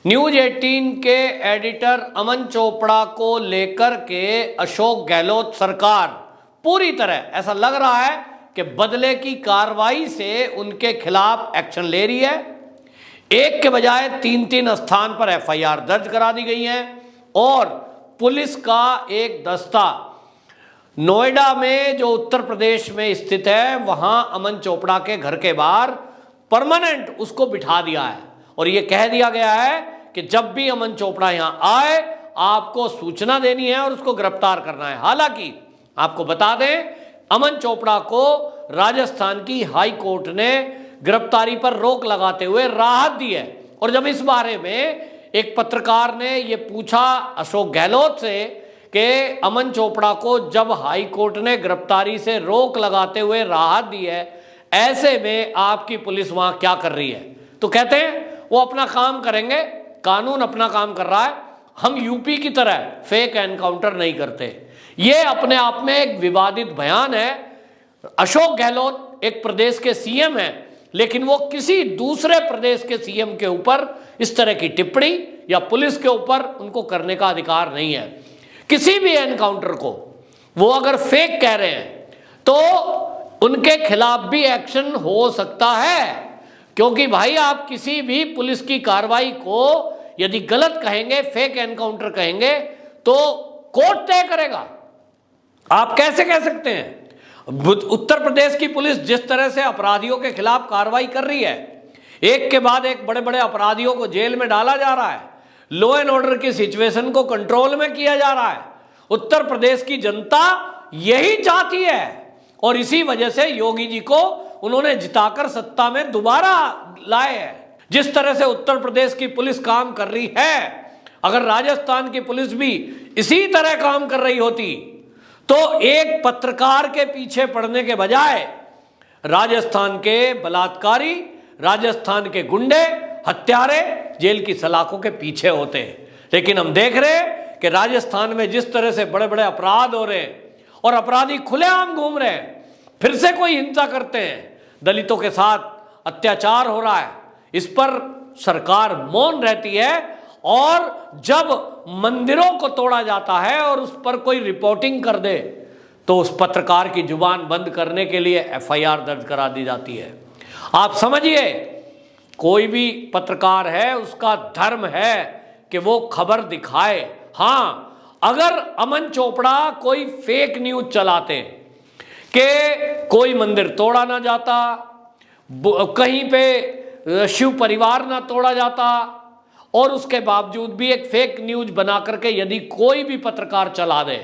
News 18 के editor अमन चोपड़ा को लेकर के अशोक गहलोत सरकार पूरी तरह ऐसा लग रहा है कि बदले की कार्रवाई से उनके खिलाफ एक्शन ले रही है। एक के बजाय तीन तीन स्थान पर एफआईआर दर्ज करा दी गई है और पुलिस का एक दस्ता नोएडा में, जो उत्तर प्रदेश में स्थित है, वहां अमन चोपड़ा के घर के बाहर परमानेंट उसको बिठा दिया है और यह कह दिया गया है कि जब भी अमन चोपड़ा यहां आए आपको सूचना देनी है और उसको गिरफ्तार करना है। हालांकि आपको बता दें, अमन चोपड़ा को राजस्थान की हाई कोर्ट ने गिरफ्तारी पर रोक लगाते हुए राहत दी है। और जब इस बारे में एक पत्रकार ने यह पूछा अशोक गहलोत से कि अमन चोपड़ा को जब हाई कोर्ट ने गिरफ्तारी से रोक लगाते हुए राहत दी है, ऐसे में आपकी पुलिस वहां क्या कर रही है, तो कहते हैं वो अपना काम करेंगे, कानून अपना काम कर रहा है, हम यूपी की तरह फेक एनकाउंटर नहीं करते। ये अपने आप में एक विवादित बयान है। अशोक गहलोत एक प्रदेश के सीएम हैं, लेकिन वो किसी दूसरे प्रदेश के सीएम के ऊपर इस तरह की टिप्पणी या पुलिस के ऊपर उनको करने का अधिकार नहीं है। किसी भी एनकाउंटर को वो अगर फेक कह रहे हैं तो उनके खिलाफ भी एक्शन हो सकता है, क्योंकि भाई आप किसी भी पुलिस की कार्रवाई को यदि गलत कहेंगे, फेक एनकाउंटर कहेंगे, तो कोर्ट तय करेगा। आप कैसे कह सकते हैं? उत्तर प्रदेश की पुलिस जिस तरह से अपराधियों के खिलाफ कार्रवाई कर रही है, एक के बाद एक बड़े बड़े अपराधियों को जेल में डाला जा रहा है, लॉ एंड ऑर्डर की सिचुएशन को कंट्रोल में किया जा रहा है। उत्तर प्रदेश की जनता यही चाहती है और इसी वजह से योगी जी को उन्होंने जिताकर सत्ता में दोबारा लाए हैं। जिस तरह से उत्तर प्रदेश की पुलिस काम कर रही है, अगर राजस्थान की पुलिस भी इसी तरह काम कर रही होती तो एक पत्रकार के पीछे पड़ने के बजाय राजस्थान के बलात्कारी, राजस्थान के गुंडे, हत्यारे जेल की सलाखों के पीछे होते हैं। लेकिन हम देख रहे हैं कि राजस्थान में जिस तरह से बड़े बड़े अपराध हो रहे हैं और अपराधी खुलेआम घूम रहे हैं, फिर से कोई हिंसा करते हैं, दलितों के साथ अत्याचार हो रहा है, इस पर सरकार मौन रहती है। और जब मंदिरों को तोड़ा जाता है और उस पर कोई रिपोर्टिंग कर दे तो उस पत्रकार की जुबान बंद करने के लिए एफआईआर दर्ज करा दी जाती है। आप समझिए, कोई भी पत्रकार है उसका धर्म है कि वो खबर दिखाए। हाँ, अगर अमन चोपड़ा कोई फेक न्यूज चलाते कि कोई मंदिर तोड़ा ना जाता, कहीं पे शिव परिवार ना तोड़ा जाता, और उसके बावजूद भी एक फेक न्यूज बना करके यदि कोई भी पत्रकार चला दे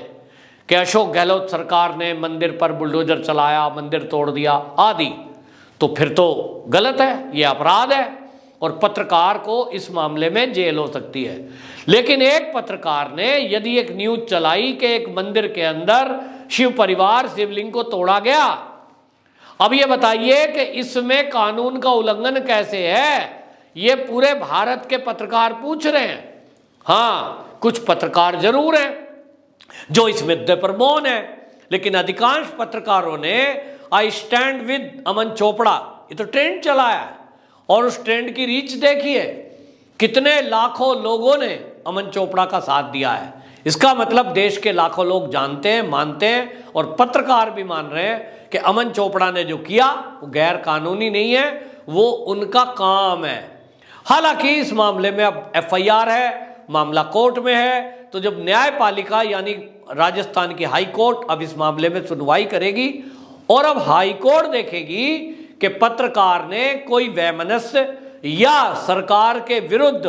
कि अशोक गहलोत सरकार ने मंदिर पर बुलडोजर चलाया, मंदिर तोड़ दिया आदि, तो फिर तो गलत है, ये अपराध है और पत्रकार को इस मामले में जेल हो सकती है। लेकिन एक पत्रकार ने यदि एक न्यूज चलाई कि एक मंदिर के अंदर शिव परिवार, शिवलिंग को तोड़ा गया, अब ये बताइए कि इसमें कानून का उल्लंघन कैसे है? ये पूरे भारत के पत्रकार पूछ रहे हैं। हाँ, कुछ पत्रकार जरूर हैं जो इस मुद्दे पर मौन है, लेकिन अधिकांश पत्रकारों ने आई स्टैंड विद अमन चोपड़ा, ये तो ट्रेंड चलाया है और उस ट्रेंड की रीच देखिए, कितने लाखों लोगों ने अमन चोपड़ा का साथ दिया है। इसका मतलब देश के लाखों लोग जानते हैं, मानते हैं और पत्रकार भी मान रहे हैं कि अमन चोपड़ा ने जो किया वो गैर कानूनी नहीं है, वो उनका काम है। हालांकि इस मामले में अब एफआईआर है, मामला कोर्ट में है, तो जब न्यायपालिका यानी राजस्थान की हाई कोर्ट अब इस मामले में सुनवाई करेगी और अब हाई कोर्ट देखेगी कि पत्रकार ने कोई वैमनस्य या सरकार के विरुद्ध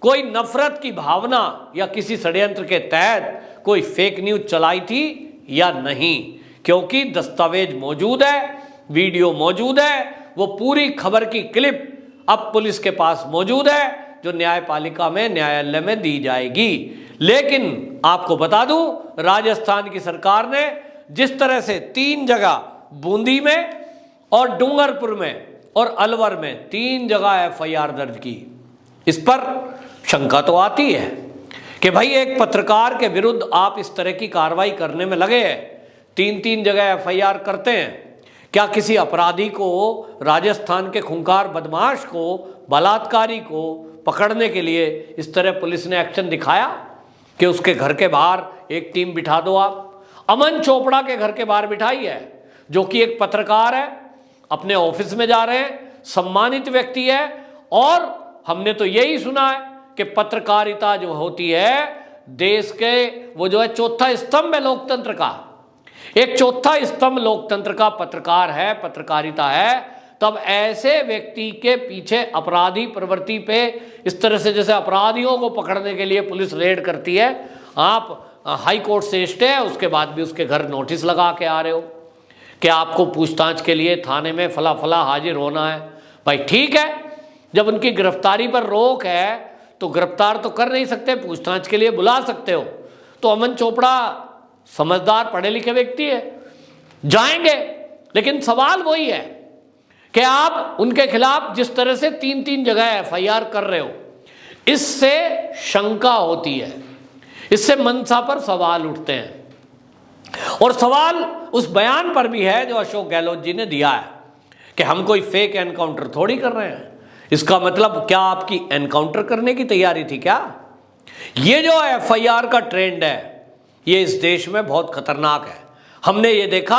कोई नफरत की भावना या किसी षड्यंत्र के तहत कोई फेक न्यूज चलाई थी या नहीं, क्योंकि दस्तावेज मौजूद है, वीडियो मौजूद है, वो पूरी खबर की क्लिप अब पुलिस के पास मौजूद है जो न्यायपालिका में, न्यायालय में दी जाएगी। लेकिन आपको बता दूं, राजस्थान की सरकार ने जिस तरह से 3 जगह, बूंदी में और डूंगरपुर में और अलवर में 3 जगह एफआईआर दर्ज की, इस पर शंका तो आती है कि भाई एक पत्रकार के विरुद्ध आप इस तरह की कार्रवाई करने में लगे हैं, 3 जगह एफआईआर करते हैं, क्या किसी अपराधी को, राजस्थान के खूंखार बदमाश को, बलात्कारी को, पकड़ने के लिए इस तरह पुलिस ने एक्शन दिखाया कि उसके घर के बाहर एक टीम बिठा दो। आप अमन चोपड़ा के घर के बाहर बिठाई है, जो कि एक पत्रकार है, अपने ऑफिस में जा रहे हैं, सम्मानित व्यक्ति है। और हमने तो यही सुना है कि पत्रकारिता जो होती है देश के, वो जो है चौथा स्तंभ है लोकतंत्र का, एक चौथा स्तंभ लोकतंत्र का पत्रकार है, पत्रकारिता है। तब ऐसे व्यक्ति के पीछे अपराधी प्रवृत्ति पे इस तरह से, जैसे अपराधियों को पकड़ने के लिए पुलिस रेड करती है, आप हाई कोर्ट से स्टे है, उसके बाद भी उसके घर नोटिस लगा के आ रहे हो कि आपको पूछताछ के लिए थाने में फला फला हाजिर होना है। भाई ठीक है, जब उनकी गिरफ्तारी पर रोक है तो गिरफ्तार तो कर नहीं सकते, पूछताछ के लिए बुला सकते हो। तो अमन चोपड़ा समझदार पढ़े लिखे व्यक्ति है, जाएंगे। लेकिन सवाल वही है कि आप उनके खिलाफ जिस तरह से 3-3 जगह FIR कर रहे हो, इससे शंका होती है, इससे मंशा पर सवाल उठते हैं। और सवाल उस बयान पर भी है जो अशोक गहलोत जी ने दिया है कि हम कोई फेक एनकाउंटर थोड़ी कर रहे हैं। इसका मतलब क्या आपकी एनकाउंटर करने की तैयारी थी क्या? ये जो FIR का ट्रेंड है ये इस देश में बहुत खतरनाक है। हमने ये देखा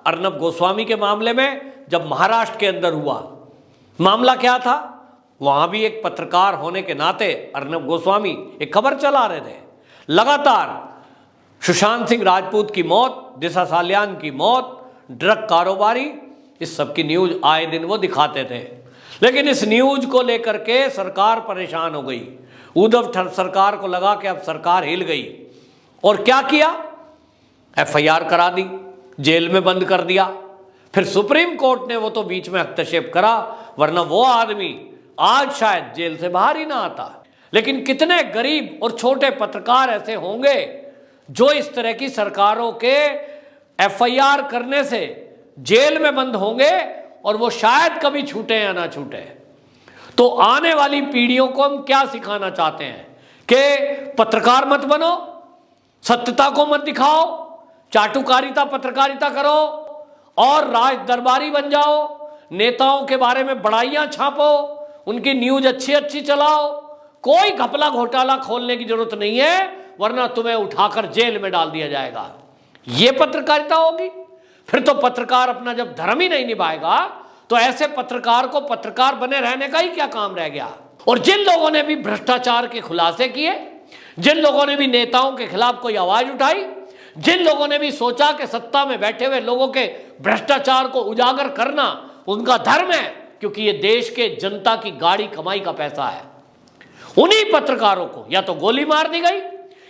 अर्नब गोस्वामी के मामले में, जब महाराष्ट्र के अंदर हुआ। मामला क्या था? वहां भी एक पत्रकार होने के नाते अर्नब गोस्वामी एक खबर चला रहे थे, लगातार सुशांत सिंह राजपूत की मौत, दिशा सालियान की मौत, ड्रग कारोबारी, इस सब की न्यूज आए दिन वो दिखाते थे। लेकिन इस न्यूज को लेकर के सरकार परेशान हो गई। उद्धव सरकार को लगा कि अब सरकार हिल गई, और क्या किया? FIR करा दी, जेल में बंद कर दिया। फिर सुप्रीम कोर्ट ने वो तो बीच में हस्तक्षेप करा, वरना वो आदमी आज शायद जेल से बाहर ही ना आता। लेकिन कितने गरीब और छोटे पत्रकार ऐसे होंगे जो इस तरह की सरकारों के FIR करने से जेल में बंद होंगे, और वो शायद कभी छूटे या ना छूटे। तो आने वाली पीढ़ियों को हम क्या सिखाना चाहते हैं कि पत्रकार मत बनो, सत्यता को मत दिखाओ, चाटुकारिता पत्रकारिता करो और राज दरबारी बन जाओ, नेताओं के बारे में बड़ाइयां छापो, उनकी न्यूज अच्छी अच्छी चलाओ। कोई घपला घोटाला खोलने की जरूरत नहीं है, वरना तुम्हें उठाकर जेल में डाल दिया जाएगा। ये पत्रकारिता होगी? फिर तो पत्रकार अपना जब धर्म ही नहीं निभाएगा तो ऐसे पत्रकार को पत्रकार बने रहने का ही क्या काम रह गया। और जिन लोगों ने भी भ्रष्टाचार के खुलासे किए, जिन लोगों ने भी नेताओं के खिलाफ कोई आवाज उठाई, जिन लोगों ने भी सोचा कि सत्ता में बैठे हुए लोगों के भ्रष्टाचार को उजागर करना उनका धर्म है, क्योंकि ये देश के जनता की गाड़ी कमाई का पैसा है, उन्हीं पत्रकारों को या तो गोली मार दी गई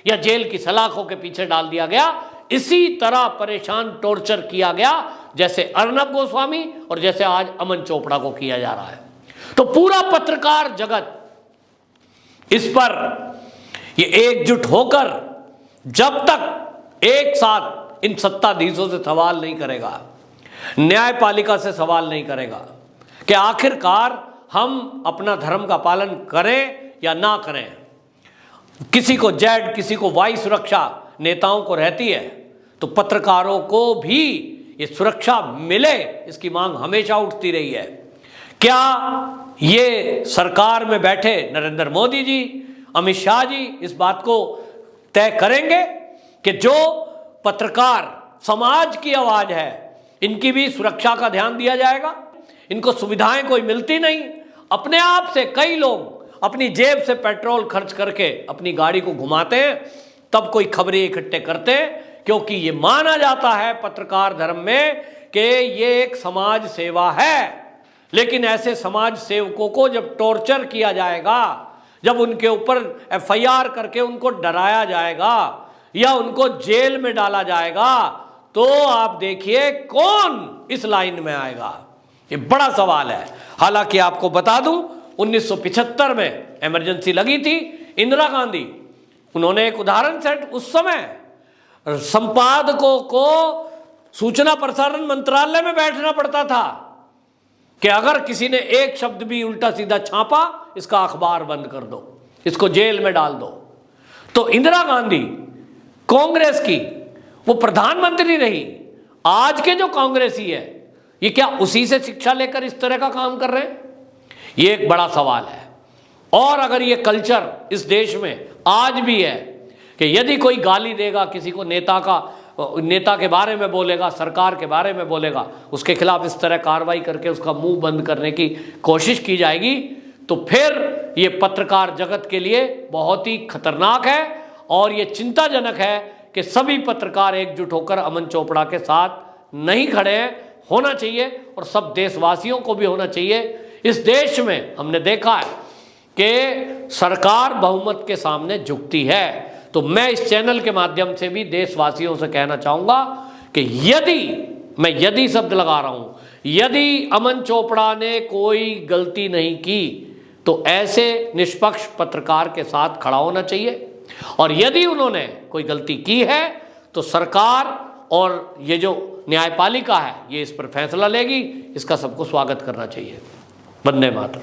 या जेल की सलाखों के पीछे डाल दिया गया। इसी तरह परेशान, टॉर्चर किया गया, जैसे अर्नब गोस्वामी और जैसे आज अमन चोपड़ा को किया जा रहा है। तो पूरा पत्रकार जगत इस पर ये एकजुट होकर जब तक एक साथ इन सत्ताधीशों से सवाल नहीं करेगा, न्यायपालिका से सवाल नहीं करेगा कि आखिरकार हम अपना धर्म का पालन करें या ना करें। किसी को जेड, किसी को वाई सुरक्षा नेताओं को रहती है, तो पत्रकारों को भी ये सुरक्षा मिले, इसकी मांग हमेशा उठती रही है। क्या ये सरकार में बैठे नरेंद्र मोदी जी, अमित शाह जी इस बात को तय करेंगे कि जो पत्रकार समाज की आवाज है, इनकी भी सुरक्षा का ध्यान दिया जाएगा? इनको सुविधाएं कोई मिलती नहीं, अपने आप से कई लोग अपनी जेब से पेट्रोल खर्च करके अपनी गाड़ी को घुमाते हैं, तब कोई खबरें इकट्ठे करते हैं, क्योंकि ये माना जाता है पत्रकार धर्म में कि ये एक समाज सेवा है। लेकिन ऐसे समाज सेवकों को जब टॉर्चर किया जाएगा, जब उनके ऊपर FIR करके उनको डराया जाएगा या उनको जेल में डाला जाएगा, तो आप देखिए कौन इस लाइन में आएगा। ये बड़ा सवाल है। हालांकि आपको बता दूं, 1975 में इमरजेंसी लगी थी, इंदिरा गांधी, उन्होंने एक उदाहरण सेट, उस समय संपादकों को सूचना प्रसारण मंत्रालय में बैठना पड़ता था कि अगर किसी ने एक शब्द भी उल्टा सीधा छापा, इसका अखबार बंद कर दो, इसको जेल में डाल दो। तो इंदिरा गांधी कांग्रेस की, वो प्रधानमंत्री रही। आज के जो कांग्रेसी है, ये क्या उसी से शिक्षा लेकर इस तरह का काम कर रहे हैं? ये एक बड़ा सवाल है। और अगर ये कल्चर इस देश में आज भी है कि यदि कोई गाली देगा किसी को, नेता के बारे में बोलेगा, सरकार के बारे में बोलेगा, उसके खिलाफ इस तरह कार्रवाई करके उसका मुंह बंद करने की कोशिश की जाएगी, तो फिर ये पत्रकार जगत के लिए बहुत ही खतरनाक है और ये चिंताजनक है कि सभी पत्रकार एकजुट होकर अमन चोपड़ा के साथ नहीं खड़े हैं। होना चाहिए और सब देशवासियों को भी होना चाहिए। इस देश में हमने देखा है कि सरकार बहुमत के सामने झुकती है। तो मैं इस चैनल के माध्यम से भी देशवासियों से कहना चाहूँगा कि यदि शब्द लगा रहा हूँ, यदि अमन चोपड़ा ने कोई गलती नहीं की तो ऐसे निष्पक्ष पत्रकार के साथ खड़ा होना चाहिए, और यदि उन्होंने कोई गलती की है तो सरकार और ये जो न्यायपालिका है ये इस पर फैसला लेगी। इसका सबको स्वागत करना चाहिए। वंदे मातरम।